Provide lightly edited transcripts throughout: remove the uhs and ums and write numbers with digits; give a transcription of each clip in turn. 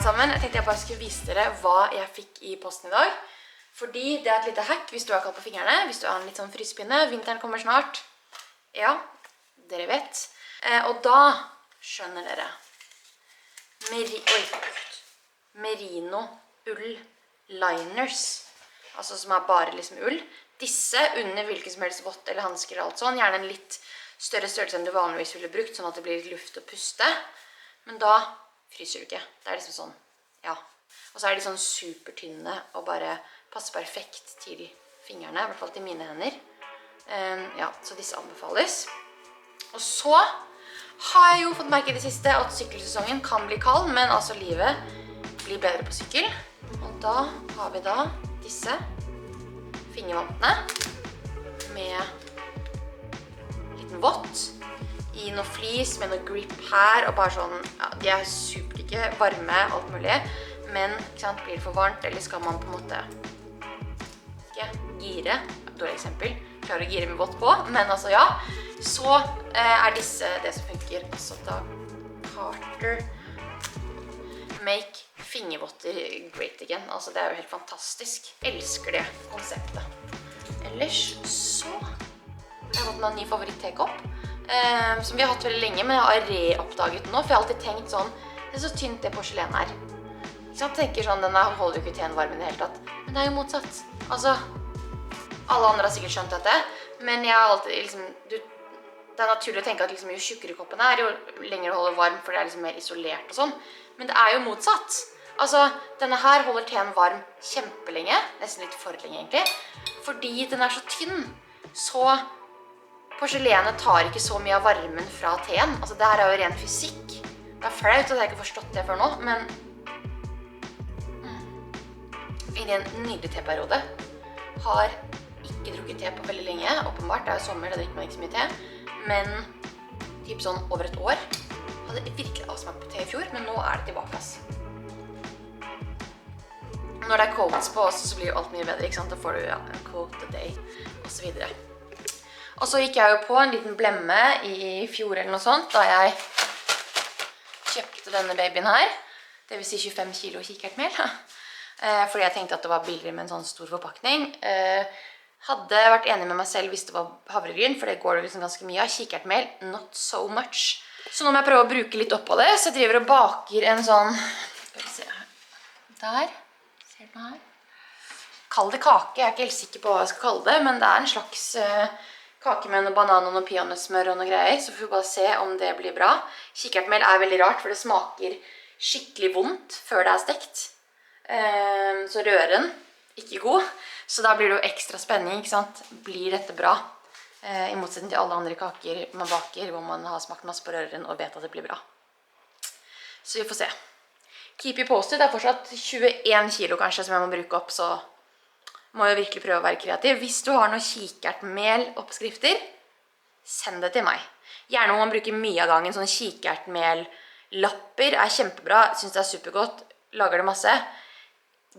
sammen. Jeg tenkte jeg bare skulle vise dere hva jeg fikk i posten i dag. Fordi det er et lite hack hvis du har kald på fingrene, hvis du har en litt sånn frysepinne. Vinteren kommer snart. Ja, dere vet. Og da skjønner dere. Merino ull liners. Altså som er bare liksom ull. Disse under hvilken som helst vått eller handsker og alt sånn. Gjerne en litt større størrelse enn du vanligvis ville brukt, sånn at det blir litt luft å puste. Men da fryser du ikke. Det er liksom sånn, ja. Og så er de sånn supertynne og bare passer perfekt til fingrene, i hvert fall til mine hender. Ja, så disse anbefales. Og så har jeg jo fått merke i det siste at sykkelsesongen kan bli kald, men altså livet blir bedre på sykkel. Og da har vi da disse fingervantene med liten vått i noe flis med noe grip her og bare sånn, ja, de er superdykke, varme, alt mulig, men ikke sant, blir det for varmt, eller skal man på en måte ikke gire, dårlig eksempel, klarer å gire med vått på, men altså ja, så er disse det som funker. Altså da Carter Make fingervotter great again, altså det er jo helt fantastisk, elsker det konseptet. Ellers så har jeg fått meg en ny favoritt-tekopp, som vi har hatt veldig lenge, men jeg har reoppdaget den nå, for jeg har alltid tenkt sånn, det er så tynt det porselen her. Så jeg tenker sånn, denne holder jo ikke teen varm i det hele tatt, men det er jo motsatt. Altså, alle andre har sikkert skjønt dette, men jeg har alltid liksom, det er naturlig å tenke at liksom, jo tjukkere koppen er, jo lenger det holder varm, for det er liksom mer isolert og sånn, men det er jo motsatt. Altså, denne her holder teen varm kjempelenge, nesten litt for lenge egentlig, fordi den er så tynn, så porselenet tar ikke så mye av varmen fra teen. Altså, det her er jo ren fysikk. Det er flaut at jeg ikke har forstått det før nå, men i en nydelig teperiode har ikke drukket te på veldig lenge, åpenbart. Det er jo sommer, da drikker man ikke så mye te, men typ sånn over et år. Hadde virkelig avsmakt på te i fjor, men nå er det tilbake, ass. Når det er quotes på oss, så blir jo alt mye bedre, ikke sant? Da får du ja, en quote a day, og så videre. Og så gikk jeg jo på en liten blemme i fjor eller noe sånt, da jeg kjøpte denne babyen her. Det vil si 25 kilo kikkertmel. Fordi jeg tenkte at det var billigere med en sånn stor forpakning. Hadde vært enig med meg selv hvis det var havregryn, for det går det liksom ganske mye av. Kikkertmel, not so much. Så nå må jeg prøve å bruke litt opp på det. Så jeg driver og baker en sånn, skal vi se, der, ser du her? Kall det kake, jeg er ikke helt sikker på hva jeg skal kalle det, men det er en slags kake med noe banan og noe peanøttsmør og noe greier, så får vi bare se om det blir bra. Kikkertmel er veldig rart, for det smaker skikkelig vondt før det er stekt. Så røren, ikke god. Så da blir det jo ekstra spenning, ikke sant? Blir dette bra? I motsetning til alle andre kaker man baker, hvor man har smakt masse på røren og vet at det blir bra. Så vi får se. Keep you posted, det er fortsatt 21 kilo kanskje som jeg må bruke opp, så må jeg virkelig prøve å være kreativ. Hvis du har noen kikertmel-oppskrifter, send det til meg. Gjerne må man bruke mye av gangen, sånn kikertmel-lapper er kjempebra, synes det er supergodt, lager det masse.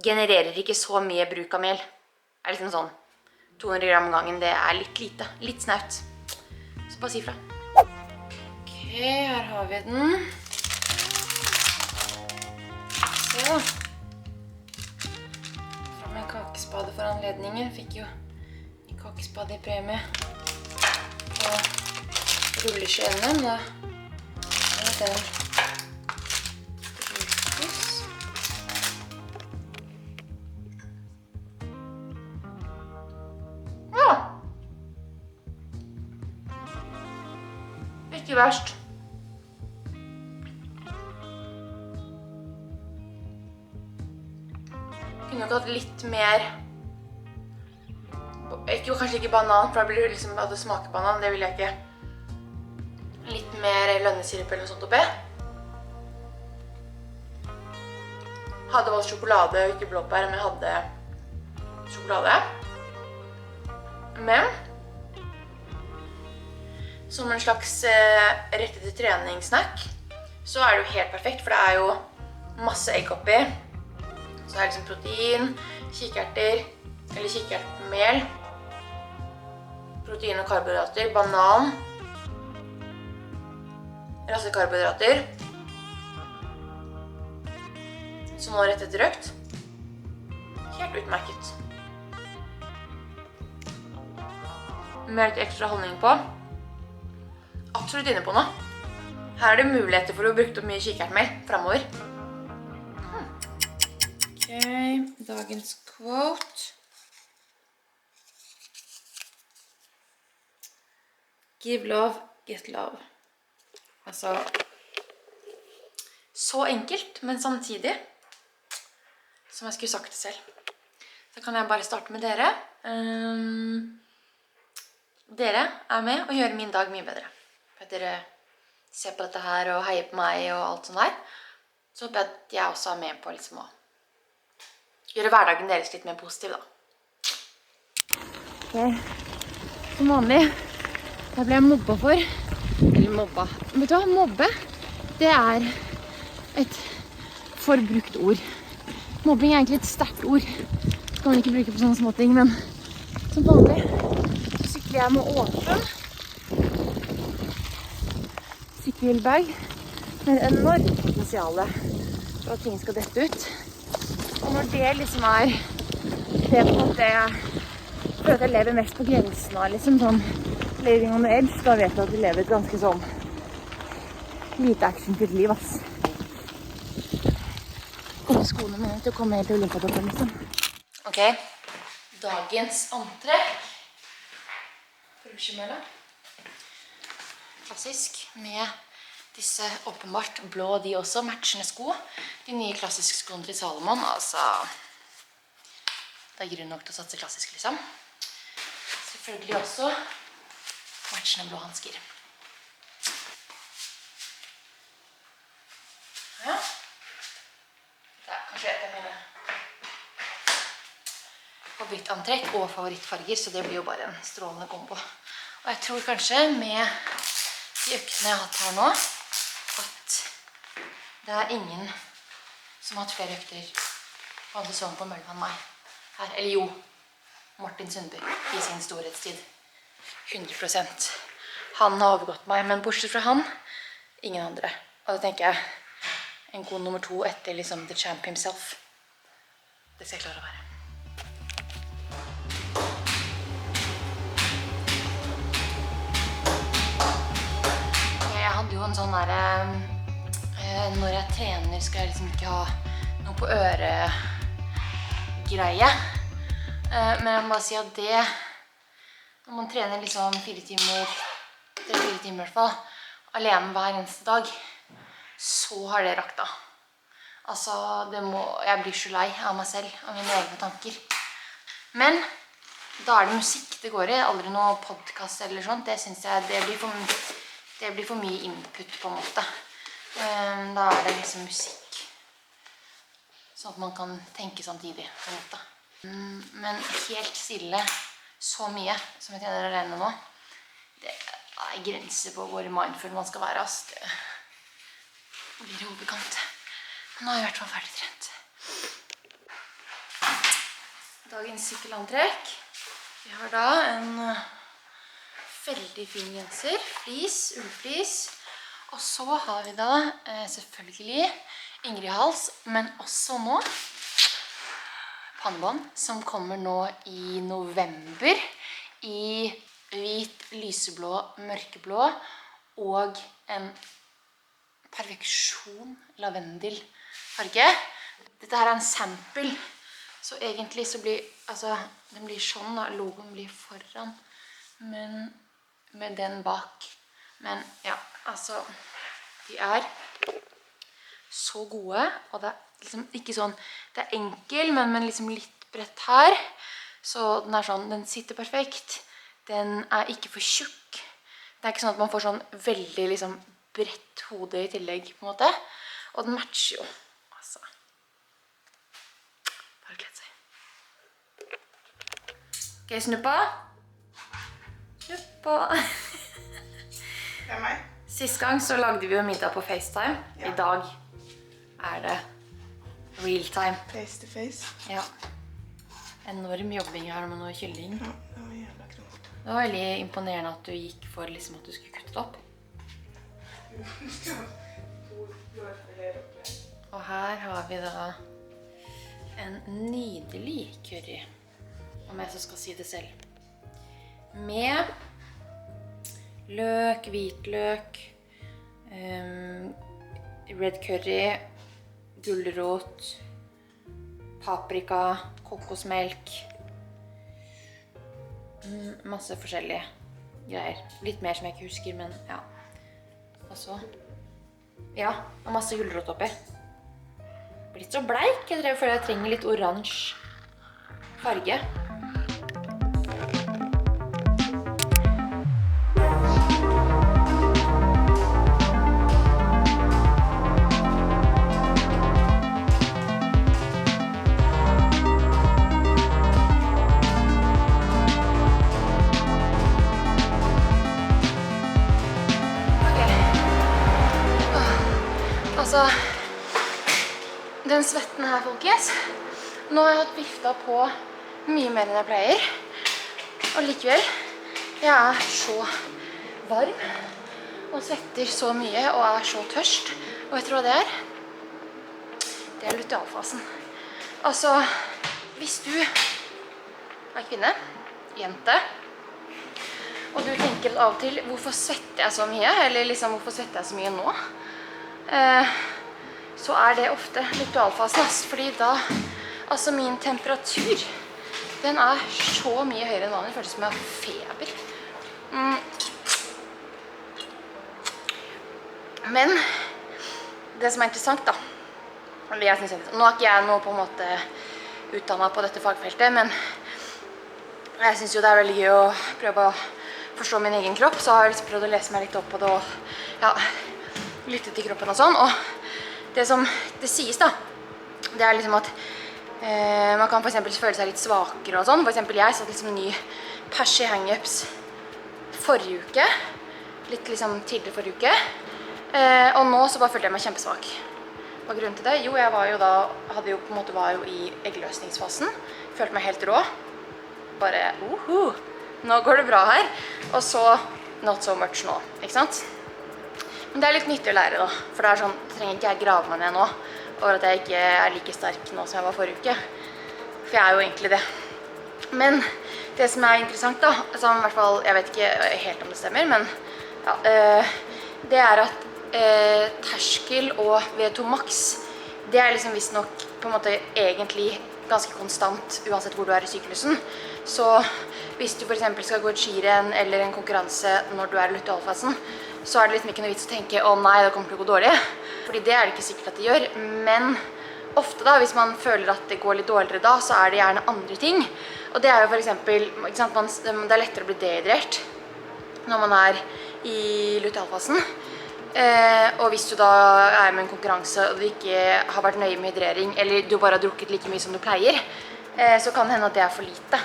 Genererer ikke så mye bruk av mel. Det er liksom sånn, 200 gram gangen, det er litt lite, litt snaut. Så bare si fra. Ok, her har vi den. Se da. Med kakespade for anledningen. Fikk jo en kakespade i premie. Og rulleskjene, da er den brukes. Ja! Ikke verst. Kunne jo ikke hatt litt mer, kanskje ikke banan, for da blir det liksom at det smaker banan, det vil jeg ikke. Litt mer lønnesirup eller noe sånt oppi. Hadde valgt sjokolade og ikke blåbær, men jeg hadde sjokolade. Men som en slags rettet treningssnack, så er det jo helt perfekt, for det er jo masse egg oppi. Så er det liksom protein, kikerter, eller kikertmel, protein og karbohydrater, banan, rasse karbohydrater, Så nå rett etter røkt. Helt utmerket. Med litt ekstra honning på. Absolutt inne på noe. Her er det muligheter for å bruke opp mye kikertmel fremover. Ok, dagens quote. Give love, get love. Altså, så enkelt, men samtidig som jeg skulle sagt det selv. Så kan jeg bare starte med dere. Dere er med og gjør min dag mye bedre. For at dere ser på dette her og heier på meg og alt sånt der. Så håper jeg at jeg også er med på liksom å gjøre hverdagen deres litt mer positiv da. Ok, som vanlig. Det ble jeg mobba for. Eller mobba. Vet du hva? Mobbe, det er et forbrukt ord. Mobbing er egentlig et sterkt ord. Det kan man ikke bruke på sånne små ting, men som vanlig så sykler jeg med åpen sykkelbag med et enormt potensial for at ting skal dette ut. Og når det liksom er det på en måte jeg føler at jeg lever mest på grensen av liksom sånn living on the edge, da vet jeg at vi lever et ganske sånn lite actionfylt liv, ass. Kommer skoene mine til å komme helt til Olympiatoppen, liksom. Ok, dagens antrekk. Brusjemølle. Klassisk, med disse åpenbart blå, de også, matchende sko. De nye klassiske skoene til Salomon, altså. Det er grunn nok til å satse klassisk, liksom. Selvfølgelig også matchende blå hansker. Ja. Det er kanskje et av mine favorittantrekk og favorittfarger, så det blir jo bare en strålende kombo. Og jeg tror kanskje med de øktene jeg har hatt her nå, at det er ingen som har hatt flere økter på en sesong på Møllevann meg. Her, eller jo, Martin Sundby i sin storhetstid. 100%. Han har overgått meg, men bortsett fra han, ingen andre. Og da tenker jeg, en god nummer 2 etter liksom the champ himself. Det skal jeg klare å være. Jeg hadde jo en sånn der, når jeg trener skal jeg liksom ikke ha noe på øregreie. Men jeg må bare si at det, når man trener liksom 4 timer, 3-4 timer i hvert fall, alene hver eneste dag, så har det rakta. Altså, jeg blir så lei av meg selv, av mine egne tanker. Men da er det musikk det går i, aldri noe podcast eller sånt. Det synes jeg, det blir for mye input på en måte. Da er det liksom musikk, sånn at man kan tenke samtidig på en måte. Men helt stille, så mye som jeg trener alene nå, det er grenser på hvor mindful man skal være. Det blir overkant. Men nå har jeg i hvert fall ferdig trent. Dagens sykkelantrekk. Vi har da en veldig fin genser, flis, ullflis. Og så har vi da selvfølgelig Ingrid Hals, men også nå pannebånd, som kommer nå i november i hvit, lyseblå, mørkeblå og en perfeksjon lavendel farge. Dette her er en sample, så egentlig så blir, altså, den blir sånn da, logoen blir foran, men med den bak. Men ja, altså, de er så gode, og det er liksom ikke sånn, det er enkel, men liksom litt bredt her. Så den er sånn, den sitter perfekt. Den er ikke for tjukk. Det er ikke sånn at man får sånn veldig liksom bredt hode i tillegg, på en måte. Og den matcher jo, altså. Bare kledd seg. Ok, snuppa. Snuppa. Det er meg. Sist gang så lagde vi jo middag på FaceTime. Ja. I dag er det real time. Face to face. Ja. Enorm jobbing her med noe kylling. Ja, det var jævla krokt. Det var veldig imponerende at du gikk for liksom at du skulle kutte det opp. Og her har vi da en nydelig curry, om jeg så skal si det selv. Med løk, hvitløk, red curry, gulrot, paprika, kokosmelk, masse forskjellige greier. Litt mer som jeg ikke husker, men ja. Og så, ja, og masse gulrot oppi. Blitt så bleik, jeg føler jeg trenger litt oransje farge. Altså, den svetten her, folkens, nå har jeg hatt vifta på mye mer enn jeg pleier, og likevel, jeg er så varm, og svetter så mye, og er så tørst, og vet du hva det er? Det er lutealfasen. Altså, hvis du er kvinne, jente, og du tenker av og til, hvorfor svetter jeg så mye, eller liksom, hvorfor svetter jeg så mye nå? Så er det ofte lutealfasen, fordi da, altså min temperatur, den er så mye høyere enn vanlig, det føles som jeg har feber. Men det som er interessant da, eller jeg synes nå er ikke jeg nå på en måte utdannet på dette fagfeltet, men jeg synes jo det er veldig gøy å prøve å forstå min egen kropp, så har jeg liksom prøvd å lese meg litt opp på det og ja, lytte til kroppen og sånn, og det som det sies da, det er liksom at man kan for eksempel føle seg litt svakere og sånn. For eksempel jeg satt liksom ny Persi hang-ups forrige uke, litt liksom tidligere forrige uke, og nå så bare følte jeg meg kjempesvak. Hva er grunnen til det? Jo, jeg var jo da, var jo i eggløsningsfasen, følte meg helt rå, bare nå går det bra her, og så not so much nå, ikke sant? Men det er litt nyttig å lære da, for det er sånn, trenger ikke jeg grave meg ned nå, over at jeg ikke er like sterk nå som jeg var forrige uke. For jeg er jo egentlig det. Men det som er interessant da, som i hvert fall, jeg vet ikke helt om det stemmer, men ja, det er at terskel og VO2 max, det er liksom visst nok på en måte egentlig ganske konstant uansett hvor du er i syklusen. Så hvis du for eksempel skal gå et skirenn eller en konkurranse når du er i lutealfasen, så er det liksom ikke noe vits å tenke, å nei, det kommer til å gå dårlig. Fordi det er det ikke sikkert at det gjør, men ofte da, hvis man føler at det går litt dårligere da, så er det gjerne andre ting. Og det er jo for eksempel, ikke sant, det er lettere å bli dehydrert når man er i lutealfasen. Og hvis du da er med en konkurranse og du ikke har vært nøye med hydrering, eller du bare har drukket like mye som du pleier, så kan det hende at det er for lite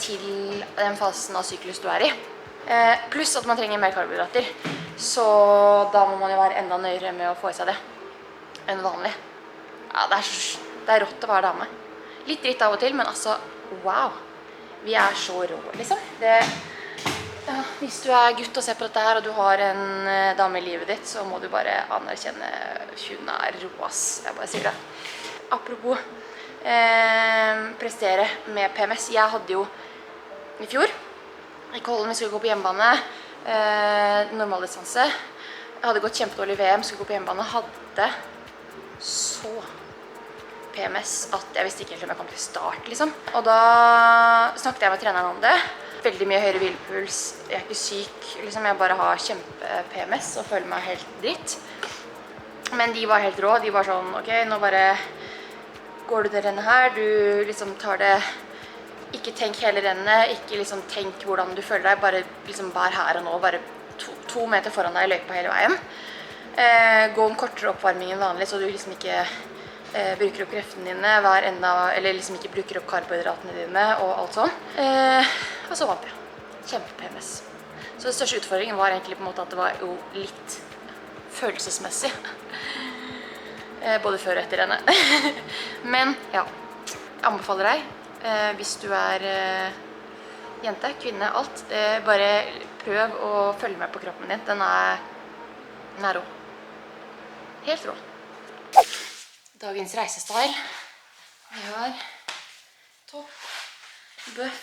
til den fasen av syklus du er i. Pluss at man trenger mer karbohydrater, så da må man jo være enda nøyere med å få i seg det enn vanlig. Ja, det er rått å være dame. Litt dritt av og til, men altså, wow, vi er så rå, liksom. Hvis du er gutt og ser på dette her, og du har en dame i livet ditt, så må du bare anerkjenne hun er rå, ass. Jeg bare sier det. Apropos prestere med PMS. Jeg hadde jo i fjor, i Kollen, vi skulle gå på hjemmebane, normaldistanse. Jeg hadde gått kjempedårlig i VM, skulle gå på hjemmebane, hadde så PMS at jeg visste ikke helt om jeg kom til start, liksom. Og da snakket jeg med treneren om det. Veldig mye høyere hvilepuls, jeg er ikke syk, liksom. Jeg bare har kjempe-PMS og føler meg helt dritt. Men de var helt rå, de var sånn, ok, nå bare går du det rennet her, du liksom tar det. Ikke tenk hele rennet, ikke liksom tenk hvordan du føler deg, bare liksom vær her og nå, bare to meter foran deg i løypa hele veien. Gå en kortere oppvarming enn vanlig, så du liksom ikke bruker opp kreftene dine, eller liksom ikke bruker opp karbohydratene dine og alt sånn. Og så vant jeg. Kjempe-PMS. Så den største utfordringen var egentlig på en måte at det var jo litt følelsesmessig. Både før og etter rennet. Men ja, jeg anbefaler deg. Hvis du er jente, kvinne, alt, bare prøv å følge med på kroppen din. Den er rå. Helt rå. dagens reisestyle. Vi har topp, bøff,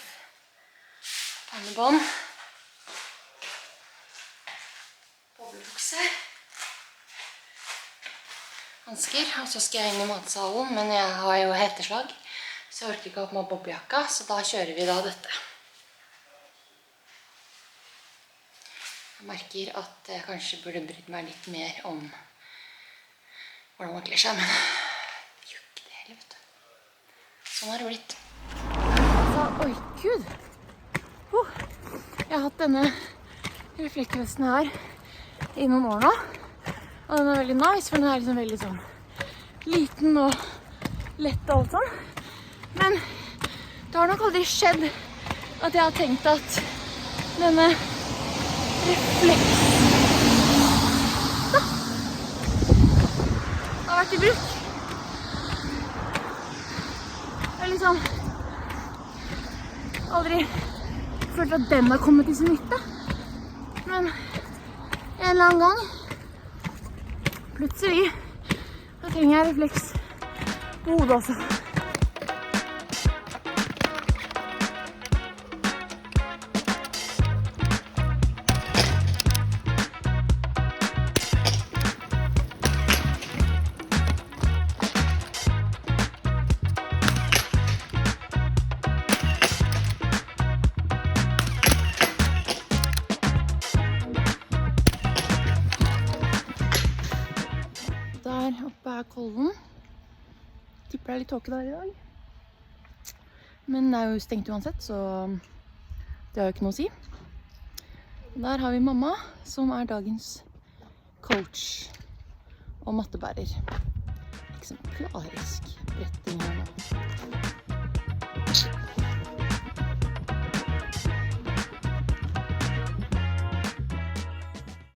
pannebånd, boblebukse, hansker, og så skal jeg inn i matsalen, men jeg har jo heteslag, så jeg orker ikke opp med boblejakka, så da kjører vi da dette. Jeg merker at jeg kanskje burde brydd meg litt mer om hvordan man kler seg, men det gjør ikke det heller, vet du. Sånn har det blitt. Så, oi, Gud! Jeg har hatt denne refleksvesten her i noen år nå, og den er veldig nice, for den er liksom veldig sånn liten og lett og alt sånn. Men det har nok aldri skjedd at jeg har tenkt at denne refleks har vært i bruk. Jeg har liksom aldri følt at den har kommet til sin nytte. Men en eller annen gang, plutselig, da trenger jeg refleks på hodet også. Der oppe er Kollen. Tipper det er litt tåke der i dag. Men det er jo stengt uansett, så det har jo ikke noe å si. Der har vi mamma, som er dagens coach og mattebærer. Eksemplarisk bretting her nå.